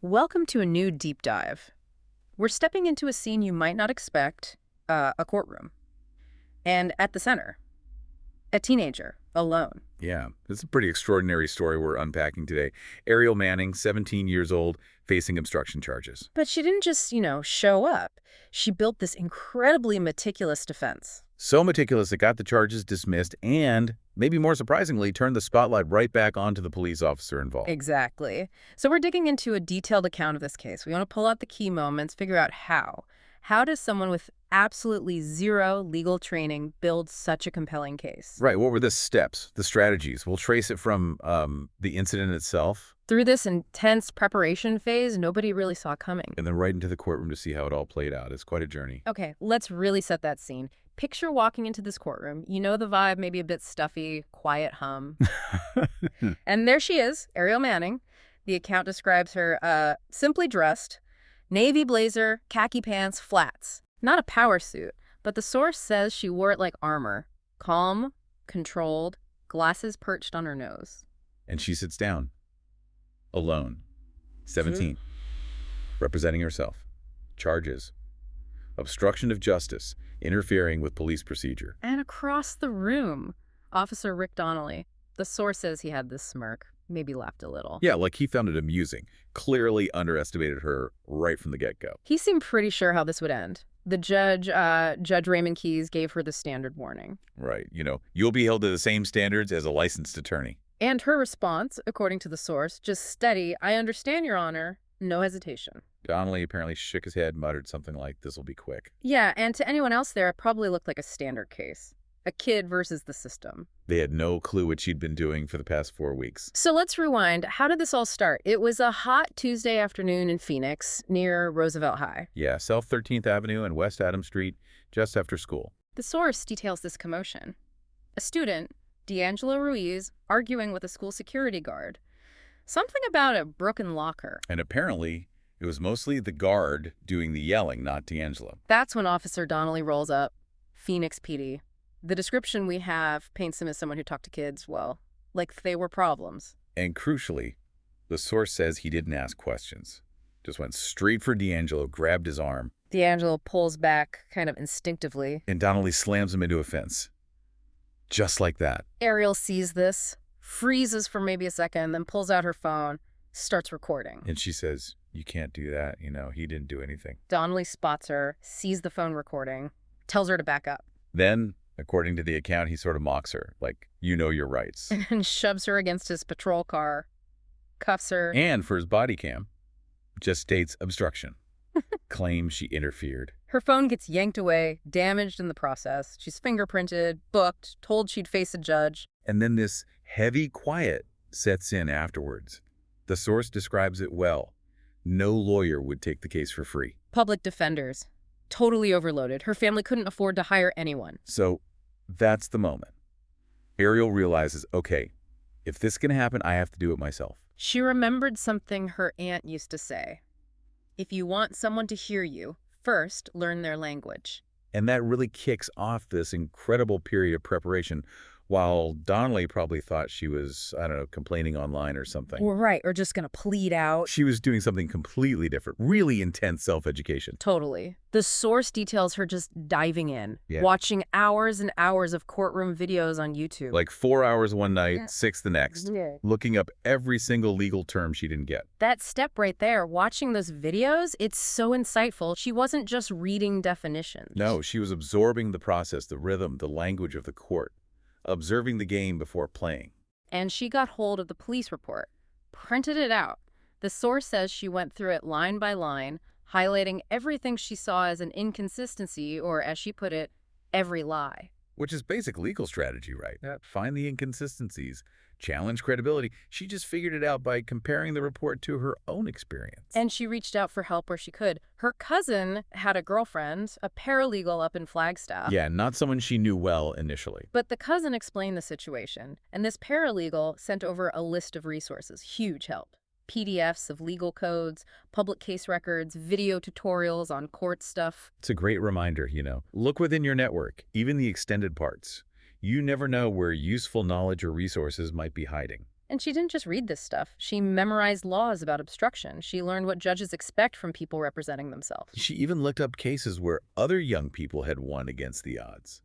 Welcome to a new deep dive. We're stepping into a scene you might not expect, a courtroom. And at the center, a teenager, alone. Yeah, it's a pretty extraordinary story we're unpacking today. Ariel Manning, 17 years old, facing obstruction charges. But she didn't just, show up. She built this incredibly meticulous defense. So meticulous it got the charges dismissed and, maybe more surprisingly, turned the spotlight right back onto the police officer involved. Exactly. So we're digging into a detailed account of this case. We want to pull out the key moments, figure out how. How does someone with absolutely zero legal training build such a compelling case? Right, what were the steps, the strategies? We'll trace it from the incident itself Through this intense preparation phase, nobody really saw coming. and then right into the courtroom to see how it all played out. It's quite a journey. Okay, let's really set that scene. Picture walking into this courtroom. You know the vibe, maybe a bit stuffy, quiet hum. And there she is, Ariel Manning. The account describes her simply dressed, navy blazer, khaki pants, flats. Not a power suit, but the source says she wore it like armor. Calm, controlled, glasses perched on her nose. And she sits down, alone, 17, representing herself. Charges: obstruction of justice, interfering with police procedure. And across the room, Officer Rick Donnelly. The source says he had this smirk, maybe laughed a little. Yeah, like he found it amusing. Clearly underestimated her right from the get-go. He seemed pretty sure how this would end. The judge, Judge Raymond Keyes, gave her the standard warning. Right, you'll be held to the same standards as a licensed attorney. And her response, according to the source, just steady, "I understand, Your Honor," no hesitation. Donnelly apparently shook his head, muttered something like, "This'll be quick." Yeah, and to anyone else there, it probably looked like a standard case. A kid versus the system. They had no clue what she'd been doing for the past 4 weeks. So let's rewind. How did this all start? It was a hot Tuesday afternoon in Phoenix, near Roosevelt High. Yeah, South 13th Avenue and West Adams Street, just after school. The source details this commotion. A student, D'Angelo Ruiz, arguing with a school security guard. Something about a broken locker. And apparently, it was mostly the guard doing the yelling, not D'Angelo. That's when Officer Donnelly rolls up. Phoenix PD. The description we have paints him as someone who talked to kids, well, like they were problems. And crucially, the source says he didn't ask questions. Just went straight for D'Angelo, grabbed his arm, D'Angelo pulls back kind of instinctively. and Donnelly slams him into a fence. Just like that. Ariel sees this, freezes for maybe a second, then pulls out her phone, starts recording. And she says, "You can't do that. He didn't do anything." Donnelly spots her, sees the phone recording, tells her to back up, Then, according to the account, he sort of mocks her, like, "You know your rights." and shoves her against his patrol car, cuffs her. And for his body cam, just states obstruction. Claims she interfered. Her phone gets yanked away, damaged in the process. She's fingerprinted, booked, told she'd face a judge. And then this heavy quiet sets in afterwards. The source describes it well. No lawyer would take the case for free. Public defenders. Totally overloaded. Her family couldn't afford to hire anyone. So that's the moment. Ariel realizes, okay, if this can happen, I have to do it myself. She remembered something her aunt used to say. If you want someone to hear you, first learn their language. And that really kicks off this incredible period of preparation, while Donnelly probably thought she was, I don't know, complaining online or something. Right, or just gonna plead out. She was doing something completely different, really intense self-education. Totally. The source details her just diving in, Yeah. watching hours and hours of courtroom videos on YouTube. Like 4 hours one night, 6 the next, Yeah. looking up every single legal term she didn't get. That step right there, watching those videos, it's so insightful. She wasn't just reading definitions. No, she was absorbing the process, the rhythm, the language of the court, observing the game before playing. And she got hold of the police report, printed it out. The source says she went through it line by line, highlighting everything she saw as an inconsistency, or as she put it, every lie. Which is basic legal strategy, right? Find the inconsistencies, challenge credibility. She just figured it out by comparing the report to her own experience. And she reached out for help where she could. Her cousin had a girlfriend, a paralegal up in Flagstaff. Yeah, not someone she knew well initially. But the cousin explained the situation, and this paralegal sent over a list of resources, huge help. PDFs of legal codes, public case records, video tutorials on court stuff. It's a great reminder, Look within your network, even the extended parts. You never know where useful knowledge or resources might be hiding. And she didn't just read this stuff. She memorized laws about obstruction. She learned what judges expect from people representing themselves. She even looked up cases where other young people had won against the odds,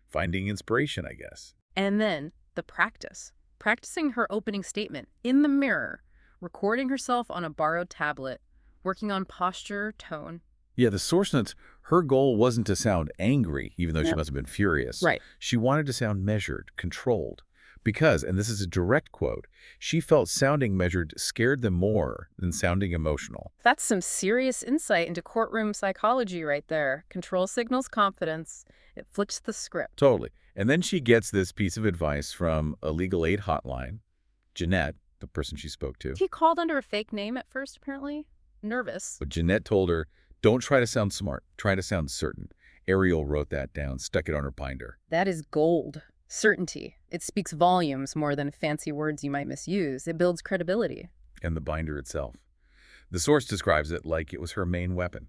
finding inspiration, I guess. And then the practice. Practicing her opening statement in the mirror, recording herself on a borrowed tablet, working on posture, tone. Yeah, the source notes, her goal wasn't to sound angry, even though she No. must have been furious. Right. She wanted to sound measured, controlled. Because, and this is a direct quote, she felt sounding measured scared them more than sounding emotional. That's some serious insight into courtroom psychology right there. Control signals confidence. It flips the script. Totally. And then she gets this piece of advice from a legal aid hotline. Jeanette, the person she spoke to. He called under a fake name at first, apparently. Nervous. But Jeanette told her, don't try to sound smart. Try to sound certain. Ariel wrote that down, stuck it on her binder. That is gold. Certainty. It speaks volumes more than fancy words you might misuse. It builds credibility. And the binder itself. The source describes it like it was her main weapon.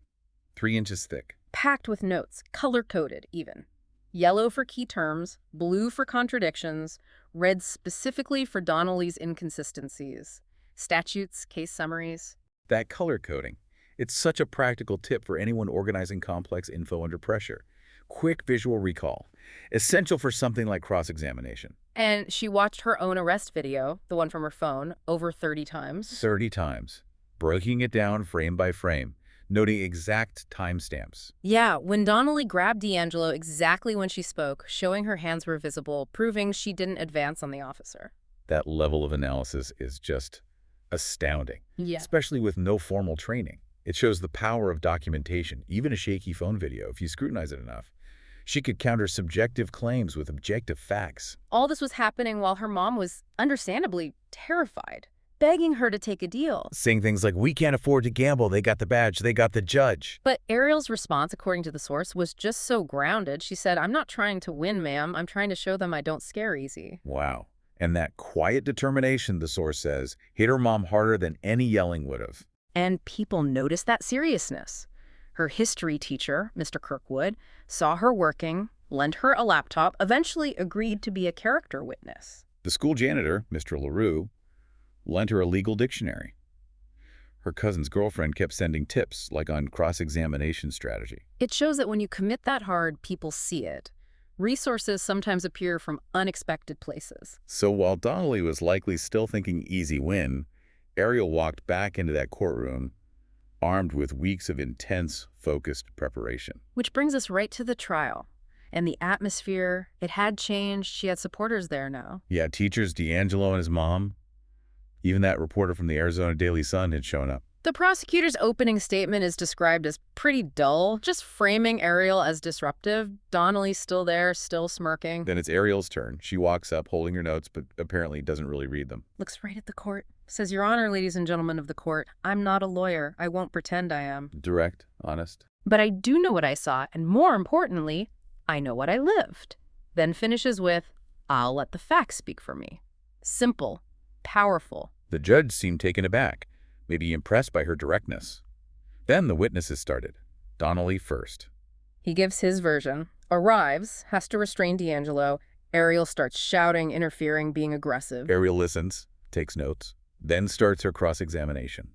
3 inches thick. Packed with notes, color-coded even. Yellow for key terms, blue for contradictions, red specifically for Donnelly's inconsistencies. Statutes, case summaries. That color coding. It's such a practical tip for anyone organizing complex info under pressure. Quick visual recall. Essential for something like cross-examination. And she watched her own arrest video, the one from her phone, over 30 times. 30 times. Breaking it down frame by frame. Noting exact timestamps. Yeah, when Donnelly grabbed D'Angelo exactly when she spoke, showing her hands were visible, proving she didn't advance on the officer. That level of analysis is just astounding. Yeah. Especially with no formal training. It shows the power of documentation, even a shaky phone video, if you scrutinize it enough. She could counter subjective claims with objective facts. All this was happening while her mom was understandably terrified, begging her to take a deal. Saying things like, we can't afford to gamble, they got the badge, they got the judge. But Ariel's response, according to the source, was just so grounded. She said, I'm not trying to win, ma'am. I'm trying to show them I don't scare easy. Wow. And that quiet determination, the source says, hit her mom harder than any yelling would have. And people noticed that seriousness. Her history teacher, Mr. Kirkwood, saw her working, lent her a laptop, eventually agreed to be a character witness. The school janitor, Mr. LaRue, lent her a legal dictionary. Her cousin's girlfriend kept sending tips, like on cross-examination strategy. It shows that when you commit that hard, people see it. Resources sometimes appear from unexpected places. So while Donnelly was likely still thinking easy win, Ariel walked back into that courtroom armed with weeks of intense, focused preparation. Which brings us right to the trial. And the atmosphere, it had changed. She had supporters there now. Yeah, teachers D'Angelo and his mom. Even that reporter from the Arizona Daily Sun had shown up. The prosecutor's opening statement is described as pretty dull, just framing Ariel as disruptive. Donnelly's still there, still smirking. Then it's Ariel's turn. She walks up holding her notes, but apparently doesn't really read them. Looks right at the court. Says, Your Honor, ladies and gentlemen of the court, I'm not a lawyer. I won't pretend I am. Direct, honest. But I do know what I saw, and more importantly, I know what I lived. Then finishes with, I'll let the facts speak for me. Simple, powerful. The judge seemed taken aback, maybe impressed by her directness. Then the witnesses started. Donnelly first. He gives his version, arrives, has to restrain D'Angelo. Ariel starts shouting, interfering, being aggressive. Ariel listens, takes notes, then starts her cross-examination.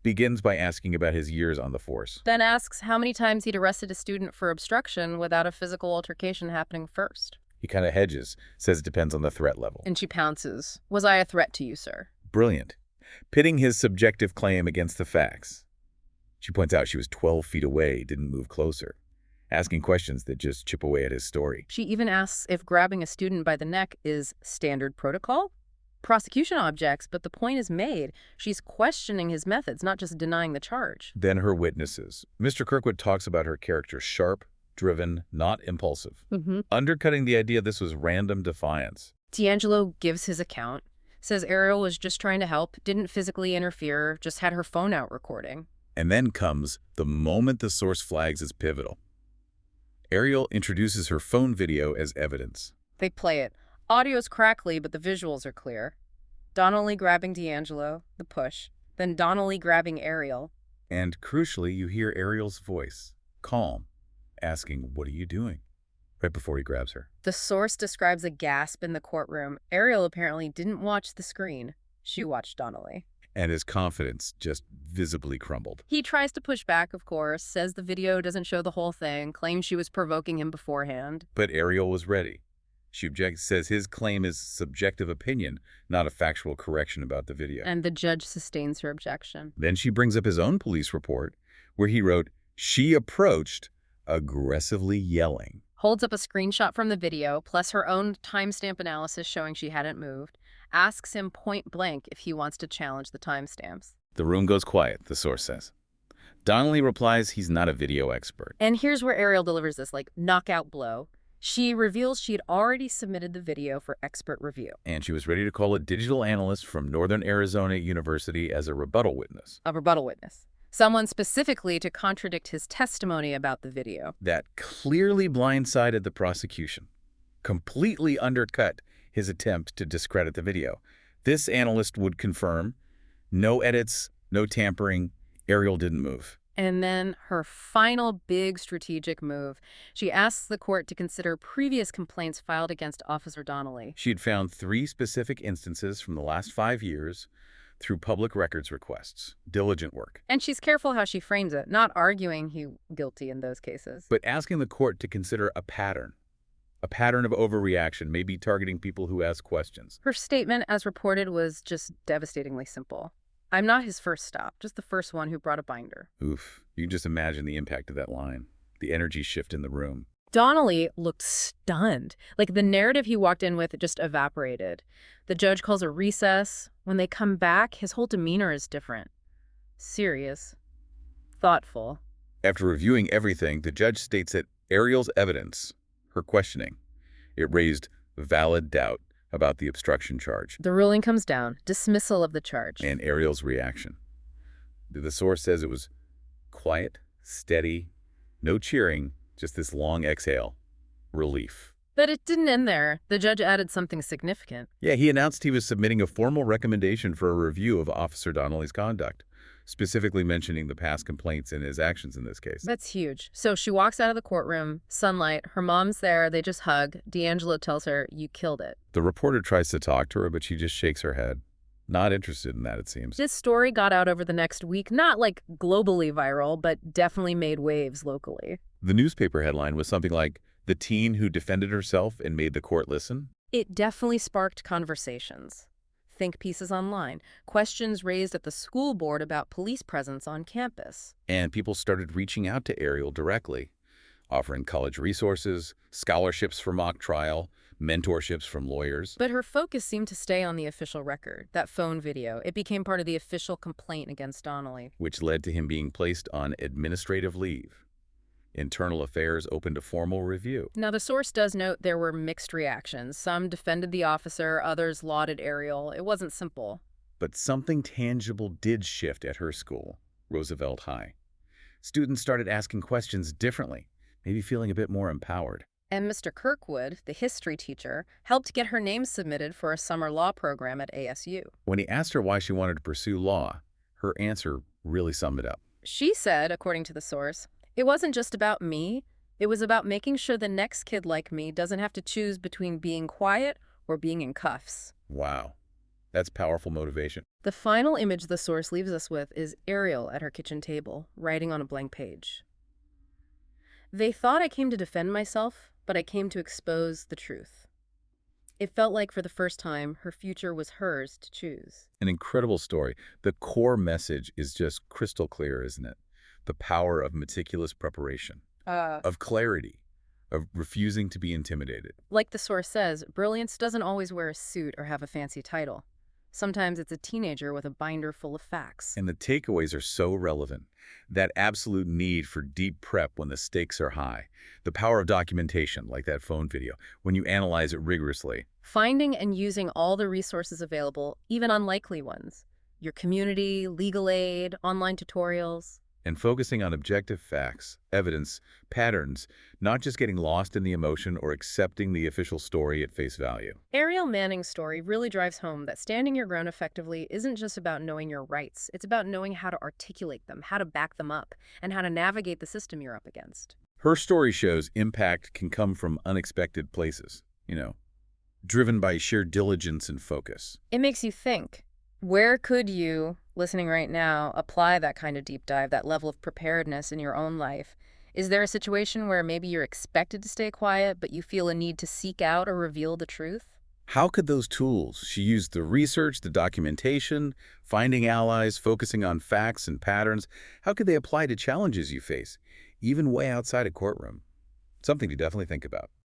Begins by asking about his years on the force. Then asks how many times he'd arrested a student for obstruction without a physical altercation happening first. He kind of hedges, says it depends on the threat level. And she pounces. Was I a threat to you, sir? Brilliant. Pitting his subjective claim against the facts. She points out she was 12 feet away, didn't move closer, asking questions that just chip away at his story. She even asks if grabbing a student by the neck is standard protocol. Prosecution objects, but the point is made. She's questioning his methods, not just denying the charge. Then her witnesses. Mr. Kirkwood talks about her character sharp, driven, not impulsive. Undercutting the idea this was random defiance. D'Angelo gives his account. Says Ariel was just trying to help, didn't physically interfere, just had her phone out recording. And then comes the moment the source flags as pivotal. Ariel introduces her phone video as evidence. They play it. Audio's crackly, but the visuals are clear. Donnelly grabbing D'Angelo, the push. Then Donnelly grabbing Ariel. And crucially, you hear Ariel's voice, calm, asking, what are you doing? right before he grabs her. The source describes a gasp in the courtroom. Ariel apparently didn't watch the screen. She watched Donnelly. And his confidence just visibly crumbled. He tries to push back, of course, says the video doesn't show the whole thing, claims she was provoking him beforehand. But Ariel was ready. She objects, says his claim is subjective opinion, not a factual correction about the video. And the judge sustains her objection. Then she brings up his own police report, where he wrote, "She approached aggressively yelling." Holds up a screenshot from the video, plus her own timestamp analysis showing she hadn't moved. Asks him point blank if he wants to challenge the timestamps. The room goes quiet, the source says. Donnelly replies he's not a video expert. And here's where Ariel delivers this, knockout blow. She reveals she'd already submitted the video for expert review. And she was ready to call a digital analyst from Northern Arizona University as a rebuttal witness. A rebuttal witness. Someone specifically to contradict his testimony about the video. That clearly blindsided the prosecution, completely undercut his attempt to discredit the video. This analyst would confirm, no edits, no tampering, Ariel didn't move. And then her final big strategic move. She asks the court to consider previous complaints filed against Officer Donnelly. She'd found 3 specific instances from the last 5 years through public records requests. Diligent work. And she's careful how she frames it, not arguing he guilty in those cases. But asking the court to consider a pattern of overreaction, maybe targeting people who ask questions. Her statement, as reported, was just devastatingly simple. I'm not his first stop, just the first one who brought a binder. Oof. You can just imagine the impact of that line. The energy shift in the room. Donnelly looked stunned. Like the narrative he walked in with just evaporated. The judge calls a recess. When they come back, his whole demeanor is different. Serious. Thoughtful. After reviewing everything, the judge states that Ariel's evidence, her questioning, it raised valid doubt about the obstruction charge. The ruling comes down. Dismissal of the charge. And Ariel's reaction. The source says it was quiet, steady, no cheering, just this long exhale. Relief. But it didn't end there. The judge added something significant. Yeah, he announced he was submitting a formal recommendation for a review of Officer Donnelly's conduct, specifically mentioning the past complaints and his actions in this case. That's huge. So she walks out of the courtroom, sunlight, her mom's there, they just hug. D'Angelo tells her, "You killed it." The reporter tries to talk to her, but she just shakes her head. Not interested in that, it seems. This story got out over the next week, not like globally viral, but definitely made waves locally. The newspaper headline was something like, "The teen who defended herself and made the court listen." It definitely sparked conversations. Think pieces online, questions raised at the school board about police presence on campus. And people started reaching out to Ariel directly, offering college resources, scholarships for mock trial, mentorships from lawyers. But her focus seemed to stay on the official record, that phone video. It became part of the official complaint against Donnelly. Which led to him being placed on administrative leave. Internal Affairs opened a formal review. Now, the source does note there were mixed reactions. Some defended the officer, others lauded Ariel. It wasn't simple. But something tangible did shift at her school, Roosevelt High. Students started asking questions differently, maybe feeling a bit more empowered. And Mr. Kirkwood, the history teacher, helped get her name submitted for a summer law program at ASU. When he asked her why she wanted to pursue law, her answer really summed it up. She said, according to the source, "It wasn't just about me. It was about making sure the next kid like me doesn't have to choose between being quiet or being in cuffs." Wow. That's powerful motivation. The final image the source leaves us with is Ariel at her kitchen table, writing on a blank page. "They thought I came to defend myself, but I came to expose the truth." It felt like for the first time, her future was hers to choose. An incredible story. The core message is just crystal clear, isn't it? The power of meticulous preparation, of clarity, of refusing to be intimidated. Like the source says, brilliance doesn't always wear a suit or have a fancy title. Sometimes it's a teenager with a binder full of facts. And the takeaways are so relevant. That absolute need for deep prep when the stakes are high. The power of documentation, like that phone video, when you analyze it rigorously. Finding and using all the resources available, even unlikely ones. Your community, legal aid, online tutorials. And focusing on objective facts, evidence, patterns, not just getting lost in the emotion or accepting the official story at face value. Ariel Manning's story really drives home that standing your ground effectively isn't just about knowing your rights. It's about knowing how to articulate them, how to back them up, and how to navigate the system you're up against. Her story shows impact can come from unexpected places, driven by sheer diligence and focus. It makes you think, where could you, listening right now, apply that kind of deep dive, that level of preparedness in your own life? Is there a situation where maybe you're expected to stay quiet, but you feel a need to seek out or reveal the truth? How could those tools, she used the research, the documentation, finding allies, focusing on facts and patterns, how could they apply to challenges you face, even way outside a courtroom? Something to definitely think about.